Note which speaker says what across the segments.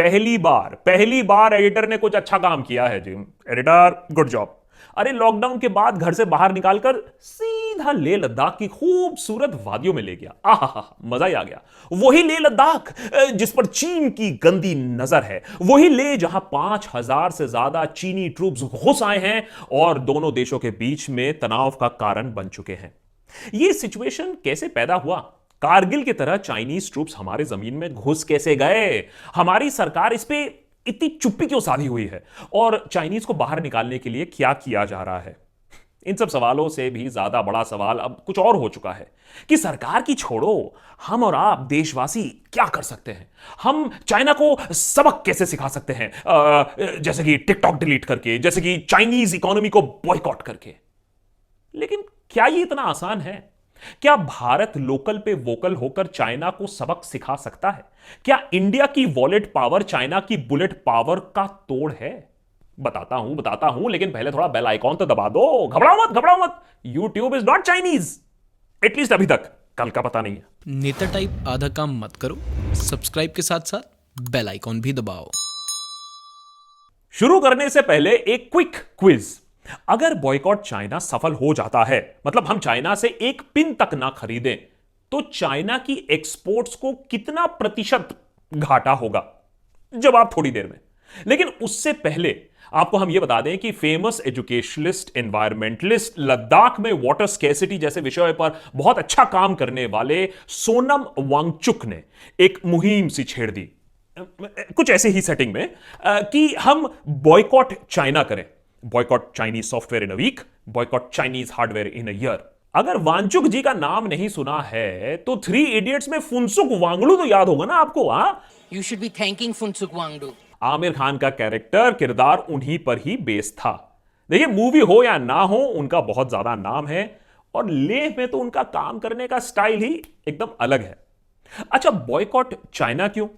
Speaker 1: पहली बार एडिटर ने कुछ अच्छा काम किया है जी। Editor good job. अरे लॉकडाउन के बाद घर से बाहर निकालकर सीधा लेह लद्दाख की खूबसूरत वादियों में ले गया। आहा, मजा ही आ गया। वही लेह लद्दाख जिस पर चीन की गंदी नजर है, वही लेह जहां 5,000 से ज्यादा चीनी ट्रूप्स घुस आए हैं और दोनों देशों के बीच में तनाव का कारण बन चुके हैं। यह सिचुएशन कैसे पैदा हुआ? कारगिल की तरह चाइनीज ट्रूप्स हमारे जमीन में घुस कैसे गए? हमारी सरकार इस पे इतनी चुप्पी क्यों साधी हुई है? और चाइनीज को बाहर निकालने के लिए क्या किया जा रहा है? इन सब सवालों से भी ज्यादा बड़ा सवाल अब कुछ और हो चुका है कि सरकार की छोड़ो, हम और आप देशवासी क्या कर सकते हैं? हम चाइना को सबक कैसे सिखा सकते हैं? जैसे कि टिकटॉक डिलीट करके, जैसे कि चाइनीज इकोनॉमी को बॉयकॉट करके। लेकिन क्या ये इतना आसान है? क्या भारत लोकल पे वोकल होकर चाइना को सबक सिखा सकता है? क्या इंडिया की वॉलेट पावर चाइना की बुलेट पावर का तोड़ है? बताता हूं, लेकिन पहले थोड़ा बेल आइकॉन तो दबा दो। घबराओ मत। YouTube is not Chinese, at least अभी तक। कल का पता नहीं है।
Speaker 2: नेता टाइप आधा काम मत करो, सब्सक्राइब के साथ साथ बेल आइकॉन भी दबाओ।
Speaker 1: शुरू करने से पहले एक क्विक क्विज। अगर बॉयकॉट चाइना सफल हो जाता है, मतलब हम चाइना से एक पिन तक ना खरीदें, तो चाइना की एक्सपोर्ट्स को कितना प्रतिशत घाटा होगा? जवाब थोड़ी देर में। लेकिन उससे पहले आपको हम यह बता दें कि फेमस एजुकेशनिस्ट, एनवायरमेंटलिस्ट, लद्दाख में वाटर स्केसिटी जैसे विषय पर बहुत अच्छा काम करने वाले सोनम वांगचुक ने एक मुहिम सी छेड़ दी, कुछ ऐसे ही सेटिंग में, कि हम बॉयकॉट चाइना करें। Boycott Chinese software in a week, boycott Chinese hardware in a year. अगर वांगचुक जी का नाम नहीं सुना है तो थ्री इडियट्स में फुनसुक वांगडू तो याद होगा ना आपको?
Speaker 3: You should be thanking Phunsukh Wangdu.
Speaker 1: Aamir Khan का किरदार उन्हीं पर ही बेस्ड था। देखिए, मूवी हो या ना हो, उनका बहुत ज्यादा नाम है और लेह में तो उनका काम करने का स्टाइल ही एकदम अलग है। अच्छा, बॉयकॉट चाइना क्यों?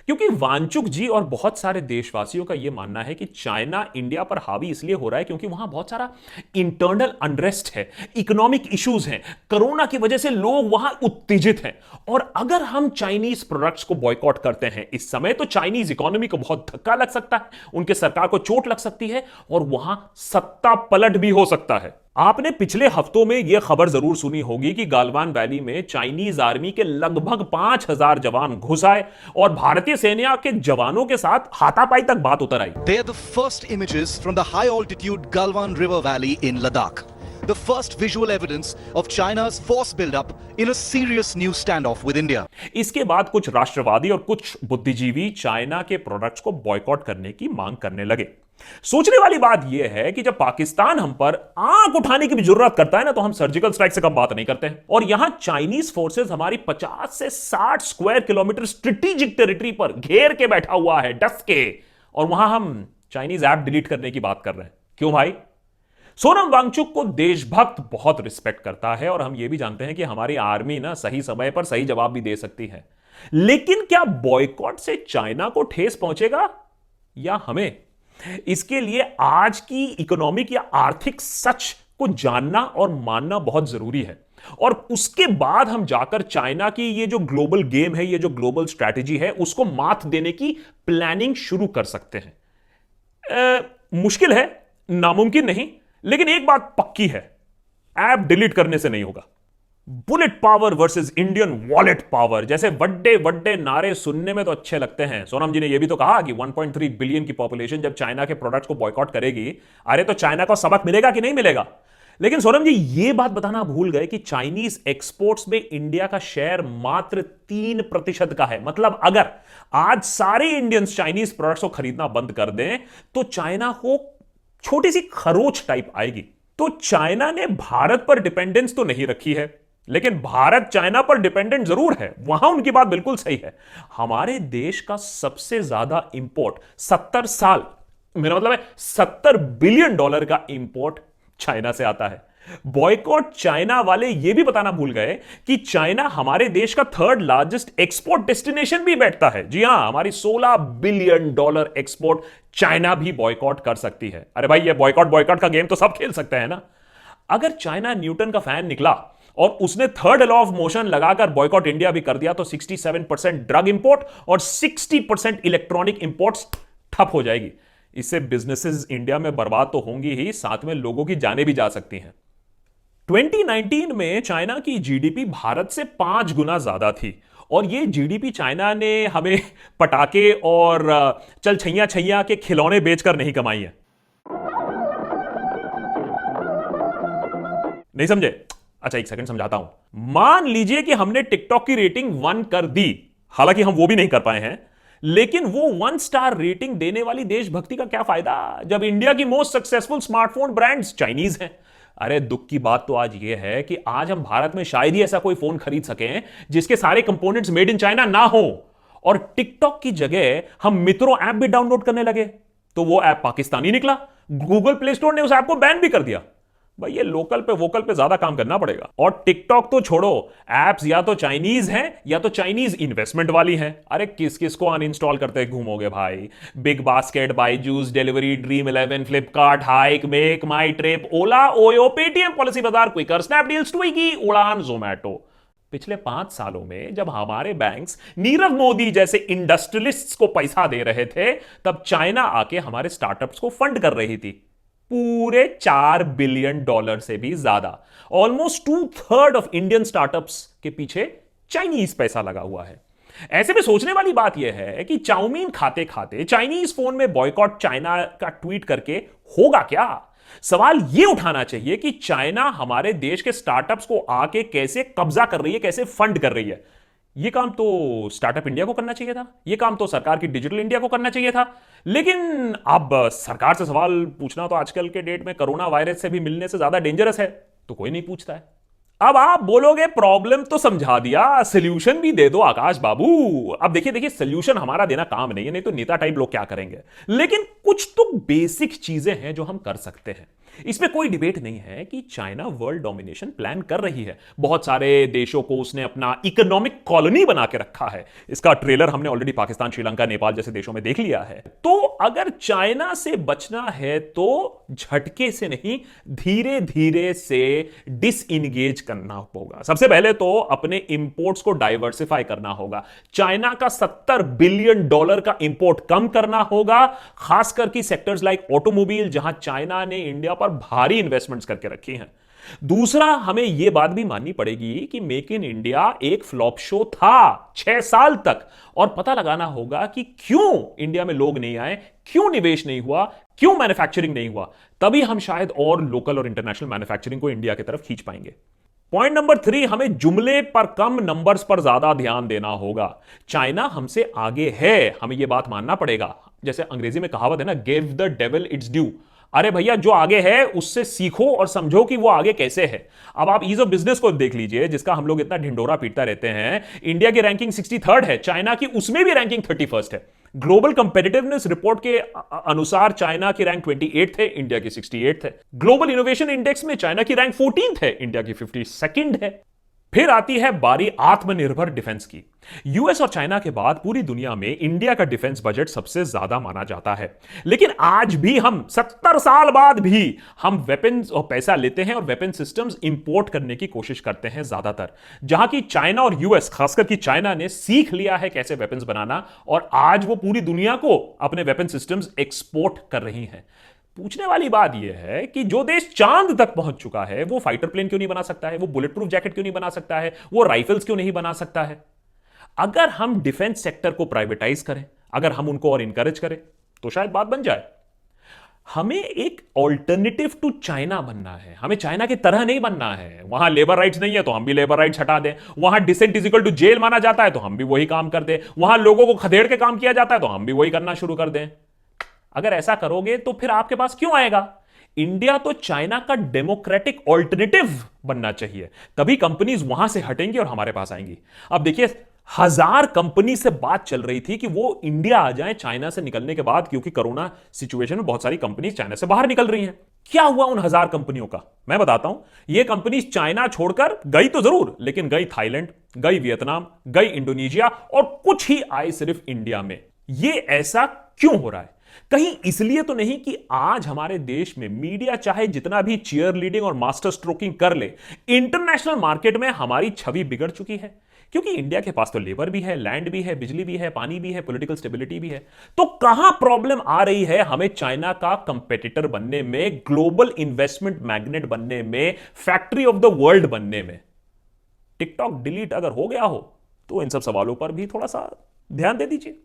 Speaker 1: क्योंकि वांगचुक जी और बहुत सारे देशवासियों का यह मानना है कि चाइना इंडिया पर हावी इसलिए हो रहा है क्योंकि वहां बहुत सारा इंटरनल अनरेस्ट है, इकोनॉमिक इश्यूज हैं, कोरोना की वजह से लोग वहां उत्तेजित हैं। और अगर हम चाइनीज प्रोडक्ट्स को बॉयकॉट करते हैं इस समय, तो चाइनीज इकोनॉमी को बहुत धक्का लग सकता है, उनके सरकार को चोट लग सकती है और वहां सत्ता पलट भी हो सकता है। आपने पिछले हफ्तों में यह खबर जरूर सुनी होगी कि गालवान वैली में चाइनीज आर्मी के लगभग 5,000 जवान घुस आए और भारतीय सेना के जवानों के साथ हाथापाई तक बात उतर आई।
Speaker 4: They are the first images from the high altitude Galwan River Valley in Ladakh. The first visual evidence of China's force buildup in a serious new standoff with India.
Speaker 1: इसके बाद कुछ राष्ट्रवादी और कुछ बुद्धिजीवी चाइना के प्रोडक्ट्स को boycott करने की मांग करने लगे। सोचने वाली बात यह है कि जब पाकिस्तान हम पर आंख उठाने की भी जरूरत करता है ना, तो हम सर्जिकल स्ट्राइक से कम बात नहीं करते हैं। और यहां चाइनीज फोर्सेस हमारी 50 से 60 स्क्वायर किलोमीटर स्ट्रेटेजिक टेरिटरी पर घेर के बैठा हुआ है, डस के, और वहां हम चाइनीज ऐप डिलीट करने की बात कर रहे हैं। क्यों भाई? सोनम वांगचुक को देशभक्त बहुत रिस्पेक्ट करता है और हम यह भी जानते हैं कि हमारी आर्मी ना सही समय पर सही जवाब भी दे सकती है। लेकिन क्या बॉयकॉट से चाइना को ठेस पहुंचेगा या हमें? इसके लिए आज की इकोनॉमिक या आर्थिक सच को जानना और मानना बहुत जरूरी है, और उसके बाद हम जाकर चाइना की ये जो ग्लोबल गेम है, ये जो ग्लोबल स्ट्रैटेजी है, उसको मात देने की प्लानिंग शुरू कर सकते हैं। मुश्किल है, नामुमकिन नहीं, लेकिन एक बात पक्की है, ऐप डिलीट करने से नहीं होगा। Bullet power versus Indian wallet power जैसे बड़े बड़े नारे सुनने में तो अच्छे लगते हैं। सोनम जी ने यह भी तो कहा कि 1.3 बिलियन की पॉपुलेशन जब चाइना के प्रोडक्ट्स को बॉयकॉट करेगी, अरे तो चाइना को सबक मिलेगा कि नहीं मिलेगा? लेकिन सोनम जी यह बात बताना भूल गए कि चाइनीज एक्सपोर्ट्स में इंडिया का शेयर मात्र 3% का है। मतलब अगर आज सारे इंडियंस चाइनीज प्रोडक्ट्स को खरीदना बंद कर दें तो चाइना को छोटी सी खरोच टाइप आएगी। तो चाइना ने भारत पर डिपेंडेंस तो नहीं रखी है, लेकिन भारत चाइना पर डिपेंडेंट जरूर है। वहां उनकी बात बिल्कुल सही है। हमारे देश का सबसे ज्यादा इंपोर्ट 70 साल, मेरा मतलब है 70 बिलियन डॉलर का इंपोर्ट चाइना से आता है। बॉयकॉट चाइना वाले यह भी बताना भूल गए कि चाइना हमारे देश का 3rd लार्जेस्ट एक्सपोर्ट डेस्टिनेशन भी बैठता है। जी हां, हमारी 16 बिलियन डॉलर एक्सपोर्ट चाइना भी बॉयकॉट कर सकती है। अरे भाई, ये बॉयकॉट का गेम तो सब खेल सकते हैं ना। अगर चाइना न्यूटन का फैन निकला और उसने थर्ड लॉ ऑफ मोशन लगाकर बॉयकॉट इंडिया भी कर दिया तो 67% ड्रग इंपोर्ट और 60% इलेक्ट्रॉनिक इंपोर्ट्स ठप हो जाएगी। इससे बिजनेसेस इंडिया में बर्बाद तो होंगी ही, साथ में लोगों की जानें भी जा सकती हैं। 2019 में चाइना की जीडीपी भारत से 5 गुना ज्यादा थी और यह जीडीपी चाइना ने हमें पटाखे और चल छैया छैया के खिलौने बेचकर नहीं कमाई है। नहीं समझे? अच्छा एक सेकंड समझाता हूं। मान लीजिए कि हमने टिकटॉक की रेटिंग 1 कर दी, हालांकि हम वो भी नहीं कर पाए हैं, लेकिन वो 1 स्टार रेटिंग देने वाली देशभक्ति का क्या फायदा जब इंडिया की most successful smartphone brands Chinese हैं। अरे दुख की बात तो आज ये है कि आज हम भारत में शायद ही ऐसा कोई फोन खरीद सकें जिसके सारे कंपोनेंट्स मेड इन चाइना ना हो, और टिकटॉक की जगह हम मित्रों ऐप भी डाउनलोड करने लगे तो वो ऐप पाकिस्तानी निकला। गूगल प्ले स्टोर ने उस ऐप को बैन भी कर दिया। भाई ये लोकल पे वोकल पे ज्यादा काम करना पड़ेगा। और टिकटॉक तो छोड़ो, एप्स या तो चाइनीज हैं या तो चाइनीज इन्वेस्टमेंट वाली हैं। अरे किस किस को अनइंस्टॉल करते घूमोगे भाई? Big Basket, Byju's, Delhivery, Dream 11, Flipkart, Hike, Make, My Trip, Ola, Oyo, Paytm, Policy Bazaar, Quikr, Snapdeal, Swiggy, Udaan, Zomato. पिछले 5 सालों में जब हमारे बैंक्स नीरव मोदी जैसे इंडस्ट्रियलिस्ट्स को पैसा दे रहे थे, तब चाइना आके हमारे स्टार्टअप्स को फंड कर रही थी पूरे $4 बिलियन से भी ज्यादा। ऑलमोस्ट 2/3 ऑफ इंडियन स्टार्टअप्स के पीछे चाइनीज पैसा लगा हुआ है। ऐसे में सोचने वाली बात यह है कि चाउमीन खाते खाते चाइनीज फोन में बॉयकॉट चाइना का ट्वीट करके होगा क्या? सवाल यह उठाना चाहिए कि चाइना हमारे देश के स्टार्टअप्स को आके कैसे कब्जा कर रही है, कैसे फंड कर रही है। यह काम तो स्टार्टअप इंडिया को करना चाहिए था, यह काम तो सरकार की डिजिटल इंडिया को करना चाहिए था। लेकिन अब सरकार से सवाल पूछना तो आजकल के डेट में कोरोना वायरस से भी मिलने से ज्यादा डेंजरस है, तो कोई नहीं पूछता है। अब आप बोलोगे प्रॉब्लम तो समझा दिया, सॉल्यूशन भी दे दो आकाश बाबू। अब देखिए सॉल्यूशन हमारा देना काम नहीं है, नहीं तो नेता टाइप लोग क्या करेंगे, लेकिन कुछ तो बेसिक चीजें हैं जो हम कर सकते हैं। इसमें कोई डिबेट नहीं है कि चाइना वर्ल्ड डोमिनेशन प्लान कर रही है। बहुत सारे देशों को उसने अपना इकोनॉमिक कॉलोनी बना के रखा है। इसका ट्रेलर हमने ऑलरेडी पाकिस्तान, श्रीलंका, नेपाल जैसे देशों में देख लिया है। तो अगर चाइना से बचना है तो झटके से नहीं, धीरे धीरे से डिसइंगेज करना होगा। सबसे पहले तो अपने इंपोर्ट्स को डाइवर्सिफाई करना होगा। चाइना का $70 बिलियन का इंपोर्ट कम करना होगा, खासकर की सेक्टर्स लाइक ऑटोमोबाइल, जहां चाइना ने इंडिया पर भारी इन्वेस्टमेंट्स करके रखी हैं। दूसरा, हमें यह बात भी माननी पड़ेगी कि मेक इन इंडिया एक फ्लॉप शो था 6 साल तक, और पता लगाना होगा कि क्यों इंडिया में लोग नहीं आए, क्यों निवेश नहीं हुआ, क्यों मैन्युफैक्चरिंग नहीं हुआ। तभी हम शायद और लोकल और इंटरनेशनल मैन्युफैक्चरिंग को इंडिया की तरफ खींच पाएंगे। पॉइंट नंबर 3, हमें जुमले पर कम, नंबर्स पर ज्यादा ध्यान देना होगा। चाइना हमसे आगे है, हमें यह बात मानना पड़ेगा। जैसे अंग्रेजी में कहावत है ना, give the devil it's due. अरे भैया, जो आगे है उससे सीखो और समझो कि वो आगे कैसे है। अब आप ईज ऑफ बिजनेस को देख लीजिए, जिसका हम लोग इतना ढिंडोरा पीटता रहते हैं। इंडिया की रैंकिंग 63rd है, चाइना की उसमें भी रैंकिंग 31st है। ग्लोबल कंपेटिटिवनेस रिपोर्ट के अनुसार चाइना की रैंक 28th है, इंडिया की 68th है। ग्लोबल इनोवेशन इंडेक्स में चाइना की रैंक 14th है, इंडिया की 52nd है। फिर आती है बारी आत्मनिर्भर डिफेंस की। यूएस और चाइना के बाद पूरी दुनिया में इंडिया का डिफेंस बजट सबसे ज्यादा माना जाता है। लेकिन आज भी हम 70 साल बाद भी हम वेपन्स और पैसा लेते हैं और वेपन सिस्टम्स इंपोर्ट करने की कोशिश करते हैं ज्यादातर, जहां की चाइना और यूएस, खासकर की चाइना ने सीख लिया है कैसे वेपन्स बनाना, और आज वो पूरी दुनिया को अपने वेपन सिस्टम्स एक्सपोर्ट कर रही हैं। पूछने वाली बात यह है कि जो देश चांद तक पहुंच चुका है वो फाइटर प्लेन क्यों नहीं बना सकता है, वो बुलेट प्रूफ जैकेट क्यों नहीं बना सकता है, वो राइफल्स क्यों नहीं बना सकता है। अगर हम डिफेंस सेक्टर को प्राइवेटाइज करें, अगर हम उनको और इंकरेज करें, तो शायद बात बन जाए। हमें एक ऑल्टरनेटिव टू चाइना बनना है, हमें चाइना की तरह नहीं बनना है। वहां लेबर राइट्स नहीं है तो हम भी लेबर राइट्स हटा दें, वहां dissent is equal to jail माना जाता है तो हम भी वही काम कर दें, वहां लोगों को खदेड़ के काम किया जाता है तो हम भी वही करना शुरू कर दें। अगर ऐसा करोगे तो फिर आपके पास क्यों आएगा? इंडिया तो चाइना का डेमोक्रेटिक ऑल्टरनेटिव बनना चाहिए, तभी कंपनीज वहां से हटेंगी और हमारे पास आएंगी। अब देखिए, 1000 कंपनी से बात चल रही थी कि वो इंडिया आ जाए चाइना से निकलने के बाद, क्योंकि कोरोना सिचुएशन में बहुत सारी कंपनीज चाइना से बाहर निकल रही हैं। क्या हुआ उन 1000 कंपनियों का? मैं बताता हूं। ये कंपनीज चाइना छोड़कर गई तो जरूर, लेकिन गई थाईलैंड, गई वियतनाम, गई इंडोनेशिया, और कुछ ही आई सिर्फ इंडिया में। ये ऐसा क्यों हो रहा है? कहीं इसलिए तो नहीं कि आज हमारे देश में मीडिया चाहे जितना भी चीयर लीडिंग और मास्टर स्ट्रोकिंग कर ले, इंटरनेशनल मार्केट में हमारी छवि बिगड़ चुकी है, क्योंकि इंडिया के पास तो लेबर भी है, लैंड भी है, बिजली भी है, पानी भी है, पॉलिटिकल स्टेबिलिटी भी है। तो कहां प्रॉब्लम आ रही है हमें चाइना का कंपेटिटर बनने में, ग्लोबल इन्वेस्टमेंट मैग्नेट बनने में, फैक्ट्री ऑफ द वर्ल्ड बनने में? टिकटॉक डिलीट अगर हो गया हो तो इन सब सवालों पर भी थोड़ा सा ध्यान दे दीजिए।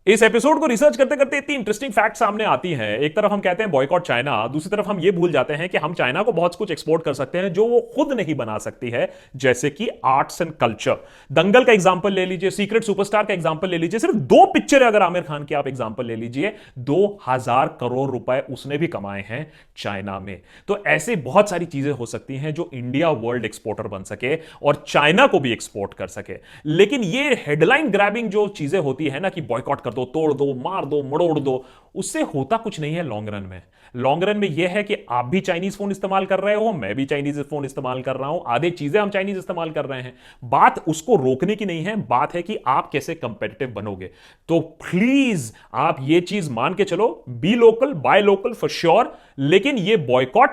Speaker 1: इस एपिसोड को रिसर्च करते करते इतनी इंटरेस्टिंग फैक्ट सामने आती हैं। एक तरफ हम कहते हैं बॉयकॉट चाइना, दूसरी तरफ हम ये भूल जाते हैं कि हम चाइना को बहुत कुछ एक्सपोर्ट कर सकते हैं जो वो खुद नहीं बना सकती है, जैसे कि आर्ट्स एंड कल्चर। दंगल का एग्जांपल ले लीजिए, सीक्रेट सुपरस्टार का एग्जांपल ले लीजिए, सिर्फ 2 पिक्चर अगर आमिर खान की आप एग्जांपल ले लीजिए, 2000 करोड़ रुपए उसने भी कमाए हैं चाइना में। तो ऐसे बहुत सारी चीजें हो सकती हैं जो इंडिया वर्ल्ड एक्सपोर्टर बन सके और चाइना को भी एक्सपोर्ट कर सके। लेकिन ये हेडलाइन ग्रैबिंग जो चीजें होती है ना कि बॉयकॉट कर दो, तोड़ दो, मार दो, मड़ोड़ दो, उससे होता कुछ नहीं है लॉन्ग रन में। लॉन्ग रन में यह है कि आप भी चाइनीज फोन इस्तेमाल कर रहे हो, मैं भी चाइनीज फोन इस्तेमाल कर रहा हूं, आधे चीजें हम चाइनीज इस्तेमाल कर रहे हैं। बात उसको रोकने की नहीं है, बात है कि आप कैसे कंपेटिटिव बनोगे। तो प्लीज आप ये चीज मान के चलो, be local buy local for sure, लेकिन ये बॉयकॉट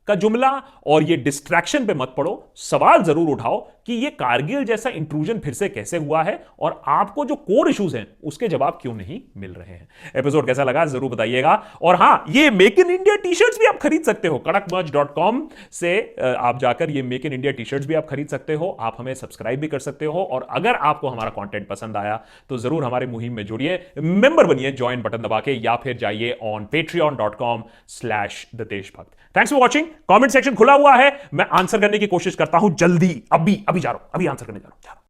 Speaker 1: का जुमला और ये डिस्ट्रैक्शन पे मत पड़ो। सवाल जरूर उठाओ कि ये कारगिल जैसा इंट्रूजन फिर से कैसे हुआ है और आपको जो कोर इश्यूज हैं उसके जवाब क्यों नहीं मिल रहे हैं। एपिसोड कैसा लगा जरूर बताइएगा। और हां, ये make in India T shirts भी आप खरीद सकते हो। kadakmerch.com से आप जाकर ये make in India T shirts भी आप खरीद सकते हो। आप हमें सब्सक्राइब भी कर सकते हो और अगर आपको हमारा कंटेंट पसंद आया तो जरूर हमारे मुहिम में जुड़िए, मेंबर बनिए ज्वाइन बटन दबा के, या फिर जाइए ऑन patreon.com/ददेशभक्त। Thanks for watching. Comment section खुला हुआ है, मैं आंसर करने की कोशिश करता हूं जल्दी। अभी जा रहा हूं, अभी आंसर करने जा रहा हूं।